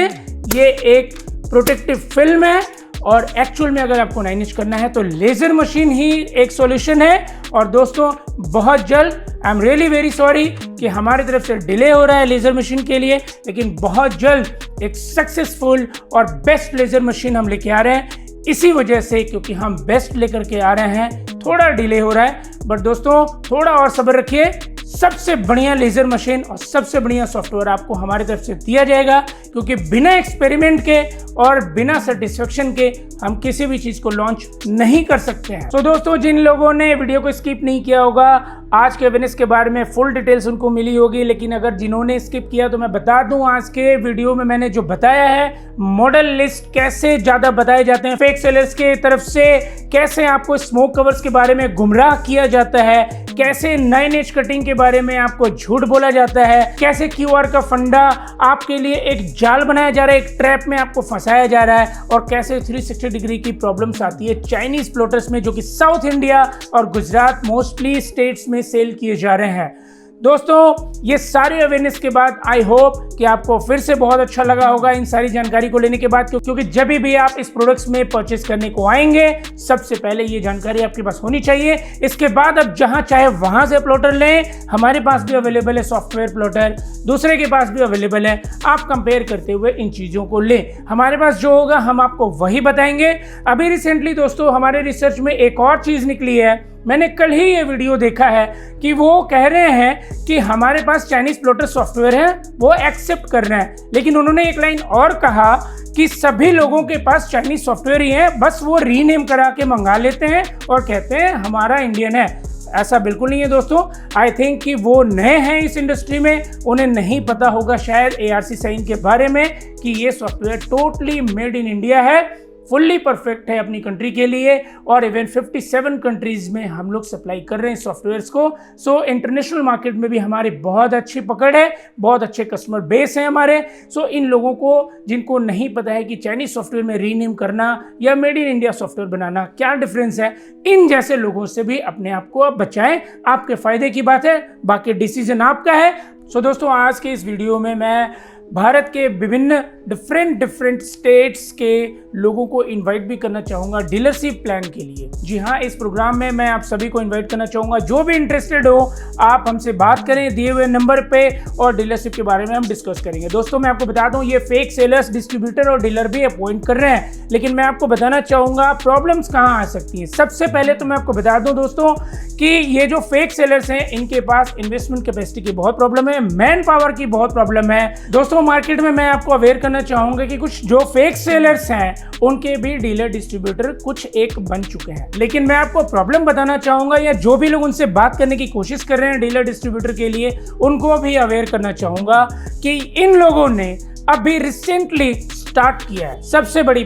ये एक प्रोटेक्टिव फिल्म है। और एक्चुअल में अगर आपको 9H करना है तो लेज़र मशीन ही एक सॉल्यूशन है। और दोस्तों, बहुत जल्द, I am really very sorry कि हमारी तरफ से डिले हो रहा है लेज़र मशीन के लिए, लेकिन बहुत जल्द एक सक्सेसफुल और बेस्ट लेज़र मशीन हम लेके आ रहे हैं। इसी वजह से, क्योंकि हम बेस्ट लेकर के आ रहे हैं, थोड़ा डिले हो रहा है, बट दोस्तों थोड़ा और सब्र रखिए। सबसे बढ़िया लेजर मशीन और सबसे बढ़िया सॉफ्टवेयर आपको हमारी तरफ से दिया जाएगा, क्योंकि बिना एक्सपेरिमेंट के और बिना सेटिस्फेक्शन के हम किसी भी चीज को लॉन्च नहीं कर सकते हैं। तो दोस्तों, जिन लोगों ने वीडियो को स्किप नहीं किया होगा, आज के अवेयरनेस के बारे में फुल डिटेल्स उनको मिली होगी, लेकिन अगर जिन्होंने स्किप किया तो मैं बता दूं, आज के वीडियो में मैंने जो बताया है मॉडल लिस्ट कैसे ज़्यादा बताए जाते हैं फेक सेलर्स के तरफ से, कैसे आपको स्मोक कवर्स के बारे में गुमराह किया जाता है, कैसे 9 इंच कटिंग के बारे में आपको झूठ बोला जाता है, कैसे QR का फंडा आपके लिए एक जाल बनाया जा रहा है, एक ट्रैप में आपको फंसाया जा रहा है, और कैसे 360 डिग्री की प्रॉब्लम्स आती है चाइनीज प्लॉटर्स में जो कि साउथ इंडिया और गुजरात मोस्टली स्टेट्स में सेल किए जा रहे हैं। दोस्तों ये सारे अवेयरनेस के बाद आई होप कि आपको फिर से बहुत अच्छा लगा होगा इन सारी जानकारी को लेने के बाद, क्योंकि जब भी आप इस प्रोडक्ट्स में परचेस करने को आएंगे सबसे पहले ये जानकारी आपके पास होनी चाहिए। इसके बाद आप जहां चाहे वहां से प्लॉटर लें, हमारे पास भी अवेलेबल है सॉफ्टवेयर प्लॉटर, दूसरे के पास भी अवेलेबल है, आप कंपेयर करते हुए इन चीज़ों को लें। हमारे पास जो होगा हम आपको वही बताएंगे। अभी रिसेंटली दोस्तों हमारे रिसर्च में एक और चीज़ निकली है, मैंने कल ही ये वीडियो देखा है कि वो कह रहे हैं कि हमारे पास चाइनीज प्लॉटर सॉफ्टवेयर है वो एक्सेप्ट कर रहे हैं, लेकिन उन्होंने एक लाइन और कहा कि सभी लोगों के पास चाइनीज सॉफ्टवेयर ही है, बस वो रीनेम करा के मंगा लेते हैं और कहते हैं हमारा इंडियन है। ऐसा बिल्कुल नहीं है दोस्तों। आई थिंक कि वो नए हैं इस इंडस्ट्री में, उन्हें नहीं पता होगा शायद ARC साइन के बारे में कि ये software totally made in India है, फुल्ली परफेक्ट है अपनी कंट्री के लिए, और इवन 57 कंट्रीज में हम लोग सप्लाई कर रहे हैं सॉफ्टवेयर्स को। सो इंटरनेशनल मार्केट में भी हमारी बहुत अच्छी पकड़ है, बहुत अच्छे कस्टमर बेस है हमारे। सो इन लोगों को जिनको नहीं पता है कि चाइनीज सॉफ्टवेयर में रीनेम करना या मेड इन इंडिया सॉफ्टवेयर बनाना क्या डिफरेंस है, इन जैसे लोगों से भी अपने आप को आप बचाएं, आपके फायदे की बात है, बाकी डिसीजन आपका है। सो दोस्तों आज के इस वीडियो में मैं भारत के विभिन्न डिफरेंट स्टेट्स के लोगों को इनवाइट भी करना चाहूँगा डीलरशिप प्लान के लिए। जी हाँ, इस प्रोग्राम में मैं आप सभी को इनवाइट करना चाहूँगा, जो भी इंटरेस्टेड हो आप हमसे बात करें दिए हुए नंबर पे, और डीलरशिप के बारे में हम डिस्कस करेंगे। दोस्तों मैं आपको बता दूँ ये फेक सेलर्स डिस्ट्रीब्यूटर और डीलर भी अपॉइंट कर रहे हैं, लेकिन मैं आपको बताना चाहूँगा प्रॉब्लम्स कहाँ आ सकती हैं। सबसे पहले तो मैं आपको बता दूँ दोस्तों कि ये जो फेक सेलर्स हैं इनके पास इन्वेस्टमेंट कैपेसिटी की बहुत प्रॉब्लम है, मैन पावर की बहुत प्रॉब्लम है। दोस्तों मार्केट में मैं आपको अवेयर करना चाहूंगा कि कुछ जो फेक सेलर्स हैं उनके भी डीलर डिस्ट्रीब्यूटर कुछ एक बन चुके हैं, लेकिन मैं आपको प्रॉब्लम बताना चाहूंगा, या जो भी लोग उनसे बात करने की कोशिश कर रहे हैं डीलर डिस्ट्रीब्यूटर के लिए उनको भी अवेयर करना चाहूंगा कि इन लोगों ने अभी रिसेंटली स्टार्ट किया है। सबसे बड़ी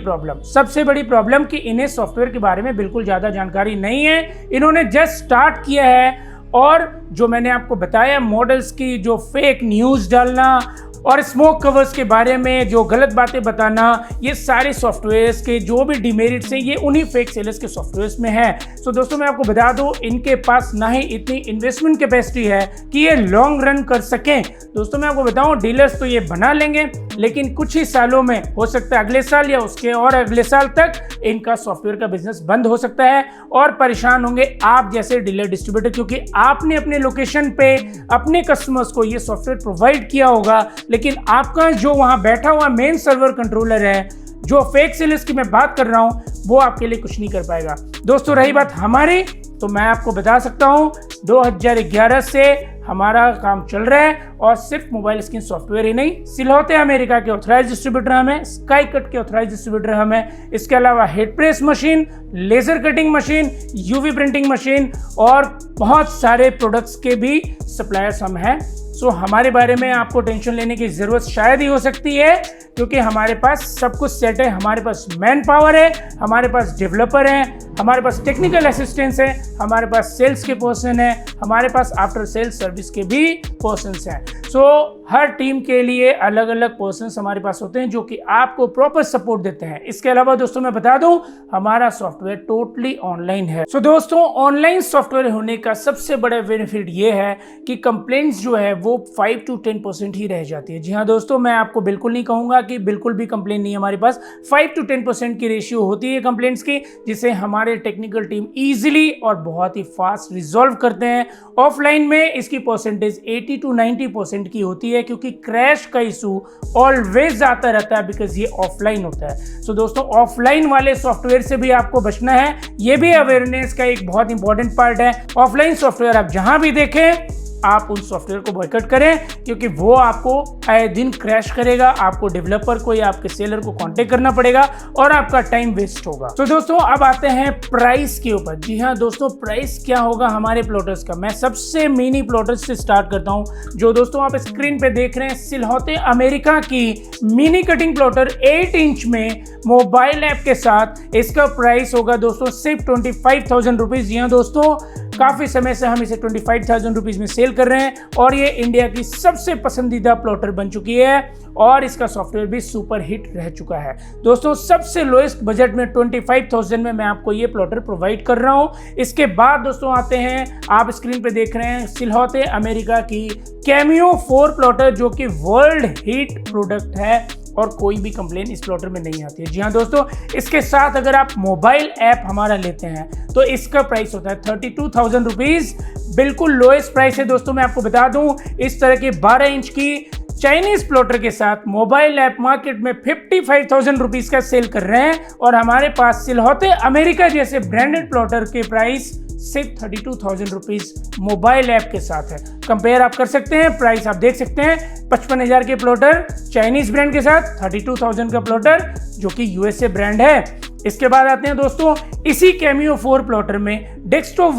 प्रॉब्लम कि इन्हें सॉफ्टवेयर के बारे में बिल्कुल ज्यादा जानकारी नहीं है, इन्होंने जस्ट स्टार्ट किया है, और जो मैंने आपको बताया मॉडल्स की जो फेक न्यूज़ डालना और स्मोक कवर्स के बारे में जो गलत बातें बताना, ये सारे सॉफ्टवेयर्स के जो भी डिमेरिट्स हैं ये उन्हीं फेक सेलर्स के सॉफ्टवेयर्स में है। सो दोस्तों मैं आपको बता दूं इनके पास ना ही इतनी इन्वेस्टमेंट कैपेसिटी है कि ये लॉन्ग रन कर सकें। दोस्तों मैं आपको बताऊं डीलर्स तो ये बना लेंगे, लेकिन कुछ ही सालों में, हो सकता है अगले साल या उसके और अगले साल तक, इनका सॉफ्टवेयर का बिजनेस बंद हो सकता है और परेशान होंगे आप जैसे डीलर डिस्ट्रीब्यूटर, क्योंकि आपने अपने लोकेशन पे अपने कस्टमर्स को ये सॉफ्टवेयर प्रोवाइड किया होगा, लेकिन आपका जो वहां बैठा हुआ मेन सर्वर कंट्रोलर है, जो फेक सेलर्स की मैं बात कर रहा हूं, वो आपके लिए कुछ नहीं कर पाएगा। दोस्तों रही बात हमारी, तो मैं आपको बता सकता हूं 2011 से हमारा काम चल रहा है, और सिर्फ मोबाइल स्क्रीन सॉफ्टवेयर ही नहीं, सिलौते अमेरिका के ऑथराइज डिस्ट्रीब्यूटर हमें, स्काई कट के ऑथराइज डिस्ट्रीब्यूटर हमें, इसके अलावा heat press machine, laser cutting machine, UV printing machine और बहुत सारे प्रोडक्ट्स के भी सप्लायर्स हम हैं। सो हमारे बारे में आपको टेंशन लेने की ज़रूरत शायद ही हो सकती है, क्योंकि हमारे पास सब कुछ सेट है, हमारे पास मैन पावर है, हमारे पास डेवलपर हैं, हमारे पास टेक्निकल असिस्टेंट्स हैं, हमारे पास सेल्स के पर्सन हैं, हमारे पास आफ्टर सेल्स सर्विस के भी पर्सन्स हैं। सो हर टीम के लिए अलग अलग पर्सन्स हमारे पास होते हैं जो कि आपको प्रॉपर सपोर्ट देते हैं। इसके अलावा दोस्तों मैं बता दूं हमारा सॉफ्टवेयर टोटली ऑनलाइन है। सो दोस्तों ऑनलाइन सॉफ्टवेयर होने का सबसे बड़ा बेनिफिट ये है कि कंप्लेंट्स जो है वो 5 to 10% ही रह जाती है। जी हाँ दोस्तों, मैं आपको बिल्कुल नहीं कहूँगा कि बिल्कुल भी कंप्लेंट नहीं है, हमारे पास 5 to 10% की रेशियो होती है कंप्लेंट्स की, जिसे हमारे टेक्निकल टीम ईजिली और बहुत ही फास्ट रिजॉल्व करते हैं। ऑफलाइन में इसकी परसेंटेज 80 to 90% की होती है, क्योंकि क्रैश का इशू ऑलवेज आता रहता है, बिकॉज ये ऑफलाइन होता है। सो दोस्तों ऑफलाइन वाले सॉफ्टवेयर से भी आपको बचना है, ये भी अवेयरनेस का एक बहुत इंपॉर्टेंट पार्ट है। ऑफलाइन सॉफ्टवेयर आप जहां भी देखें आप उन सॉफ्टवेयर को बॉयकॉट करें, क्योंकि वो आपको आए दिन क्रैश करेगा, आपको डेवलपर को या आपके सेलर को कांटेक्ट करना पड़ेगा और आपका टाइम वेस्ट होगा। तो दोस्तों अब आते हैं प्राइस के ऊपर। जी हाँ दोस्तों, प्राइस क्या होगा हमारे प्लॉटर्स का। मैं सबसे मिनी प्लॉटर्स से स्टार्ट करता हूँ, जो दोस्तों आप स्क्रीन पे देख रहे हैं, सिलहौते अमेरिका की मिनी कटिंग प्लॉटर 8 इंच में मोबाइल ऐप के साथ। इसका प्राइस होगा दोस्तों सिर्फ 25,000 रुपीज। जी हाँ दोस्तों, काफी समय से हम इसे 25,000 रुपीज में सेल कर रहे हैं और ये इंडिया की सबसे पसंदीदा प्लॉटर बन चुकी है और इसका सॉफ्टवेयर भी सुपर हिट रह चुका है। दोस्तों सबसे लोएस्ट बजट में 25,000 में मैं आपको ये प्लॉटर प्रोवाइड कर रहा हूँ। इसके बाद दोस्तों आते हैं, आप स्क्रीन पे देख रहे हैं, सिलहौते अमेरिका की कैमियो 4 प्लॉटर, जो कि वर्ल्ड हिट प्रोडक्ट है और कोई भी कंप्लेन इस प्लॉटर में नहीं आती है। जी हाँ दोस्तों, इसके साथ अगर आप मोबाइल ऐप हमारा लेते हैं तो इसका प्राइस होता है 32,000 रुपीज। बिल्कुल लोएस्ट प्राइस है दोस्तों। मैं आपको बता दूं, इस तरह की 12 इंच की चाइनीज प्लॉटर के साथ मोबाइल ऐप मार्केट में 55,000 रुपीज का सेल कर रहे हैं और हमारे पास सिलहौते अमेरिका जैसे ब्रांडेड प्लॉटर के प्राइस सिर्फ 32,000 रुपीज मोबाइल ऐप के साथ है। कंपेयर आप कर सकते हैं, प्राइस आप देख सकते हैं। 55,000 के प्लॉटर चाइनीज ब्रांड के साथ 32,000 का प्लॉटर जो कि यूएसए ब्रांड है। इसके बाद आते हैं दोस्तों, इसी कैमियो 4 प्लॉटर में डेस्कटॉप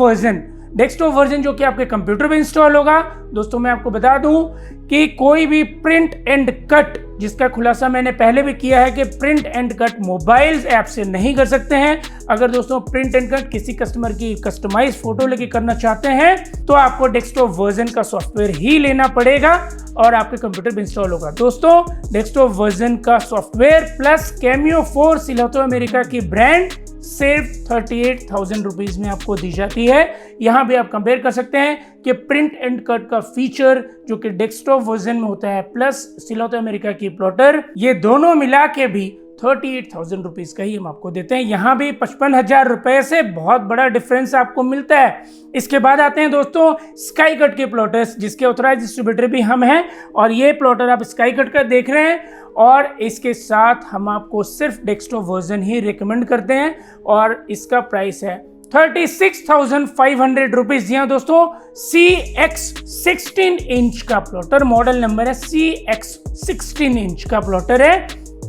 वर्जन जो कि आपके कंप्यूटर पे इंस्टॉल होगा। दोस्तों मैं आपको बता दूं कि कोई भी प्रिंट एंड कट, जिसका खुलासा मैंने पहले भी किया है कि print and cut mobile app से नहीं कर सकते हैं। अगर दोस्तों प्रिंट एंड कट किसी कस्टमर की कस्टमाइज फोटो लेके करना चाहते हैं तो आपको डेस्कटॉप वर्जन का सॉफ्टवेयर ही लेना पड़ेगा और आपके कंप्यूटर पे इंस्टॉल होगा। दोस्तों डेस्कटॉप वर्जन का सॉफ्टवेयर प्लस कैमियो 4 सिलहौते अमेरिका की ब्रांड सिर्फ 38,000 रुपीज में आपको दी जाती है। यहां भी आप कंपेयर कर सकते हैं कि प्रिंट एंड कट का फीचर जो कि डेस्कटॉप वर्जन में होता है प्लस सिलहौते अमेरिका की प्लॉटर, ये दोनों मिला के भी 38,000 रुपीज का ही हम आपको देते हैं। यहाँ भी 55,000 रुपए से बहुत बड़ा डिफरेंस आपको मिलता है। इसके बाद आते हैं दोस्तों स्काई कट के प्लॉटर्स, जिसके ऑथराइज डिस्ट्रीब्यूटर भी हम हैं और ये प्लॉटर आप स्काई कट का देख रहे हैं और इसके साथ हम आपको सिर्फ डेस्कटॉप वर्जन ही रिकमेंड करते हैं और इसका प्राइस है 36,500 रुपीज। जी हाँ दोस्तों, CX16 इंच का प्लॉटर, मॉडल नंबर है CX16 इंच का प्लॉटर है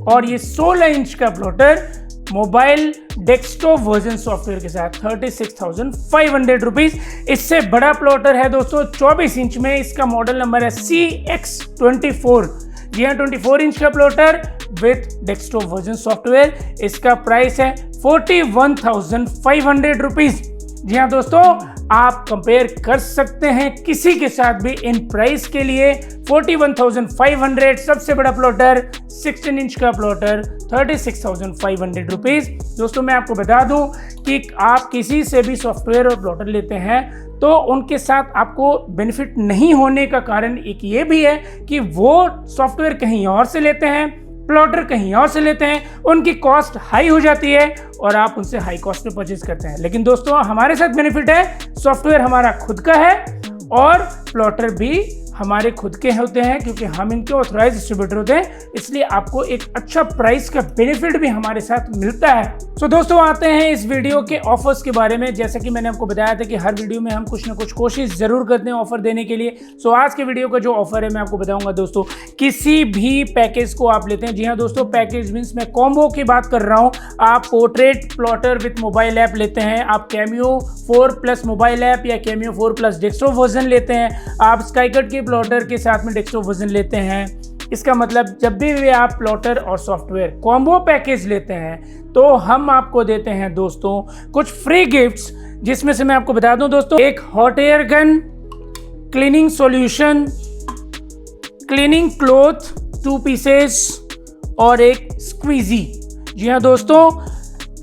और ये 16 इंच का plotter mobile desktop version software के साथ 36,500 रुपीज। इससे बड़ा प्लॉटर है दोस्तों 24 इंच में, इसका मॉडल नंबर है CX24। जी हाँ, 24 इंच का plotter with desktop version software, इसका प्राइस है 41,500 रुपीज। जी हाँ दोस्तों, आप कंपेयर कर सकते हैं किसी के साथ भी इन प्राइस के लिए। 41,500 सबसे बड़ा प्लॉटर, 16 इंच का प्लॉटर 36,500 रुपीज। दोस्तों मैं आपको बता दूं कि आप किसी से भी सॉफ्टवेयर और प्लॉटर लेते हैं तो उनके साथ आपको बेनिफिट नहीं होने का कारण एक ये भी है कि वो सॉफ्टवेयर कहीं और से लेते हैं, प्लॉटर कहीं और से लेते हैं, उनकी कॉस्ट हाई हो जाती है और आप उनसे हाई कॉस्ट पे परचेज करते हैं। लेकिन दोस्तों हमारे साथ बेनिफिट है, सॉफ्टवेयर हमारा खुद का है और प्लॉटर भी हमारे खुद के होते हैं क्योंकि हम इनके ऑथराइज डिस्ट्रीब्यूटर होते हैं, इसलिए आपको एक अच्छा प्राइस का बेनिफिट भी हमारे साथ मिलता है। तो दोस्तों आते हैं इस वीडियो के ऑफर्स के बारे में। जैसा कि मैंने आपको बताया था कि हर वीडियो में हम कुछ ना कुछ कोशिश जरूर करते हैं ऑफर देने के लिए। सो आज के वीडियो का जो ऑफर है मैं आपको बताऊंगा दोस्तों, किसी भी पैकेज को आप लेते हैं। जी हाँ दोस्तों, पैकेज मीन्स मैं कॉम्बो की बात कर रहा हूँ। आप portrait plotter with mobile app लेते हैं, आप कैमियो 4 प्लस मोबाइल ऐप या कैमियो 4 प्लस डेस्कटॉप वर्जन लेते हैं, आप स्काईकट के प्लॉटर के साथ में डेस्कटॉप वर्जन लेते हैं। इसका मतलब जब भी आप प्लॉटर और सॉफ्टवेयर कॉम्बो पैकेज लेते हैं तो हम आपको देते हैं दोस्तों कुछ फ्री गिफ्ट्स, जिसमें से मैं आपको बता दूं दोस्तों, एक hot air gun, cleaning solution, cleaning cloth 2 pieces और एक स्क्वीजी। जी हाँ दोस्तों,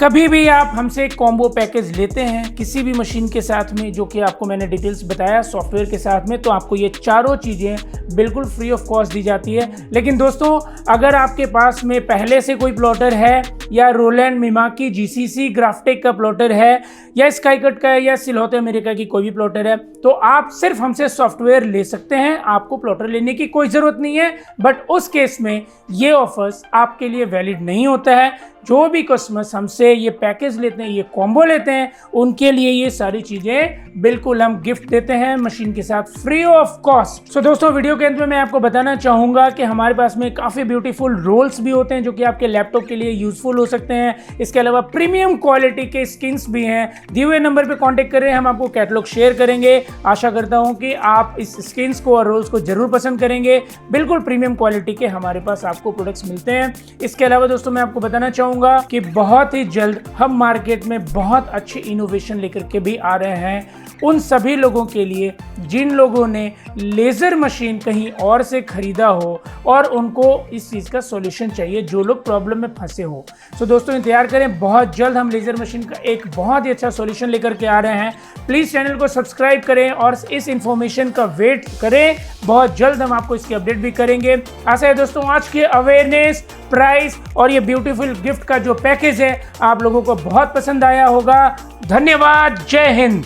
कभी भी आप हमसे कॉम्बो पैकेज लेते हैं किसी भी मशीन के साथ में, जो कि आपको मैंने डिटेल्स बताया सॉफ्टवेयर के साथ में, तो आपको ये चारों चीज़ें बिल्कुल फ्री ऑफ कॉस्ट दी जाती है। लेकिन दोस्तों अगर आपके पास में पहले से कोई प्लॉटर है या रोलैंड मिमाकी जीसीसी ग्राफ्टेक का प्लॉटर है या स्काईकट का है या सिलौते अमेरिका की कोई भी प्लॉटर है, तो आप सिर्फ हमसे सॉफ्टवेयर ले सकते हैं, आपको प्लॉटर लेने की कोई ज़रूरत नहीं है। बट उस केस में ये ऑफर्स आपके लिए वैलिड नहीं होता है। जो भी कस्टमर्स हमसे ये पैकेज लेते हैं, ये कॉम्बो लेते हैं, उनके लिए ये सारी चीज़ें बिल्कुल हम गिफ्ट देते हैं मशीन के साथ फ्री ऑफ कॉस्ट। सो दोस्तों, वीडियो के अंत में मैं आपको बताना चाहूँगा कि हमारे पास में काफ़ी ब्यूटीफुल रोल्स भी होते हैं जो कि आपके लैपटॉप के लिए यूजफुल हो सकते हैं। इसके अलावा प्रीमियम क्वालिटी के स्किन्स भी हैं। दिए हुए नंबर पर कॉन्टेक्ट करें, हम आपको कैटलॉग शेयर करेंगे। आशा करता हूँ कि आप इस स्किन्स को और रोल्स को जरूर पसंद करेंगे। बिल्कुल प्रीमियम क्वालिटी के हमारे पास आपको प्रोडक्ट्स मिलते हैं। इसके अलावा दोस्तों, मैं आपको बताना चाहूँगा कि बहुत ही जल्द हम मार्केट में बहुत अच्छी इनोवेशन लेकर के भी आ रहे हैं उन सभी लोगों के लिए जिन लोगों ने लेज़र मशीन कहीं और से खरीदा हो और उनको इस चीज़ का सॉल्यूशन चाहिए, जो लोग प्रॉब्लम में फंसे हो। सो दोस्तों, इंतजार करें, बहुत जल्द हम लेज़र मशीन का एक बहुत ही अच्छा सॉल्यूशन लेकर के आ रहे हैं। प्लीज़ चैनल को सब्सक्राइब करें और इस इंफॉर्मेशन का वेट करें। बहुत जल्द हम आपको इसकी अपडेट भी करेंगे। आशा है दोस्तों, आज के अवेयरनेस, प्राइस और ये ब्यूटीफुल गिफ्ट का जो पैकेज है आप लोगों को बहुत पसंद आया होगा। धन्यवाद। जय हिंद।